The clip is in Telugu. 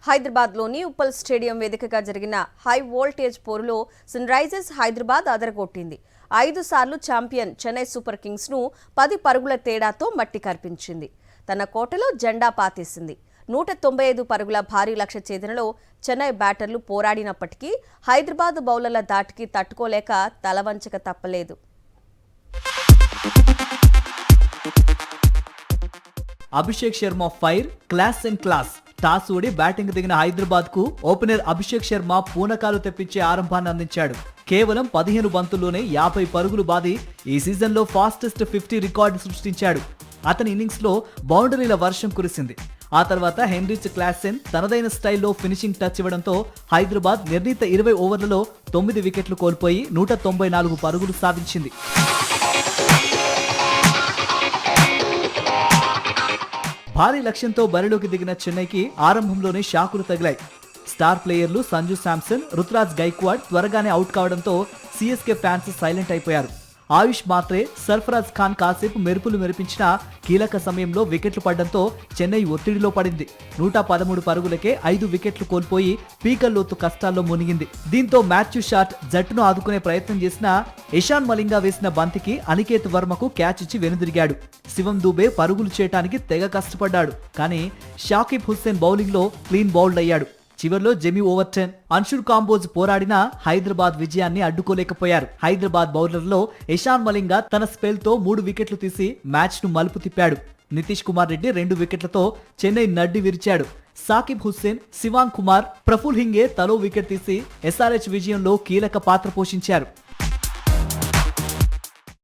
హైదరాబాద్లోని ఉప్పల్ స్టేడియం వేదికగా జరిగిన హై వోల్టేజ్ పోరులో సన్ రైజర్స్ హైదరాబాద్ అదరగొట్టింది. 5 సార్లు ఛాంపియన్ చెన్నై సూపర్ కింగ్స్ ను 10 పరుగుల తేడాతో మట్టి కర్పించింది. తన కోటలో జెండా పాతేసింది. 195 పరుగుల భారీ లక్ష్య ఛేదనలో చెన్నై బ్యాటర్లు పోరాడినప్పటికీ హైదరాబాద్ బౌలర్ల దాటికి తట్టుకోలేక తలవంచక తప్పలేదు. Abhishek Sharma fire class and class. Toss ఓడి బ్యాటింగ్ దిగిన హైదరాబాద్ కు ఓపెనర్ అభిషేక్ శర్మ పూనకాలు తెప్పించే ఆరంభాన్ని అందించాడు. కేవలం 15 బంతుల్లోనే 50 పరుగులు బాది ఈ సీజన్లో ఫాస్టెస్ట్ 50 రికార్డు సృష్టించాడు. అతని ఇన్నింగ్స్ లో బౌండరీల వర్షం కురిసింది. ఆ తర్వాత హెన్రిచ్ క్లాసెన్ తనదైన స్టైల్లో ఫినిషింగ్ టచ్ ఇవ్వడంతో హైదరాబాద్ నిర్ణీత 20 ఓవర్లలో 9 వికెట్లు కోల్పోయి 194 పరుగులు సాధించింది. భారీ లక్ష్యంతో బరిలోకి దిగిన చెన్నైకి ఆరంభంలోనే షాకులు తగిలాయి. స్టార్ ప్లేయర్లు సంజు శాంసన్, రుతురాజ్ గైక్వాడ్ త్వరగానే అవుట్ కావడంతో సిఎస్కే ఫ్యాన్స్ సైలెంట్ అయిపోయారు. ఆయుష్ మాత్రే, సర్ఫరాజ్ ఖాన్ కాసేపు మెరుపులు మెరిపించిన కీలక సమయంలో వికెట్లు పడడంతో చెన్నై ఒత్తిడిలో పడింది. 113 పరుగులకే 5 వికెట్లు కోల్పోయి పీకల్లోతు కష్టాల్లో మునిగింది. దీంతో మాథ్యూ షాట్ జట్టును ఆదుకునే ప్రయత్నం చేసిన ఇషాన్ మలింగా వేసిన బంతికి అనికేత్ వర్మకు క్యాచ్ ఇచ్చి వెనుదిరిగాడు. శివం దూబే పరుగులు చేయడానికి తెగ కష్టపడ్డాడు. కానీ షాకిబ్ హుస్సేన్ బౌలింగ్ లో క్లీన్ బౌల్డ్ అయ్యాడు. చివర్లో జెమీ ఓవర్టన్, అన్షుర్ కాంబోజ్ పోరాడినా హైదరాబాద్ విజయాన్ని అడ్డుకోలేకపోయారు. హైదరాబాద్ బౌలర్లో ఇషాన్ మలింగా తన స్పెల్ తో 3 వికెట్లు తీసి మ్యాచ్ ను మలుపు తిప్పాడు. నితీష్ కుమార్ రెడ్డి 2 వికెట్లతో చెన్నై నడ్డి విరిచాడు. సాకిబ్ హుస్సేన్, శివాంగ్ కుమార్, ప్రఫుల్ హింగే తలో వికెట్ తీసి ఎస్ఆర్హెచ్ విజయంలో కీలక పాత్ర పోషించారు.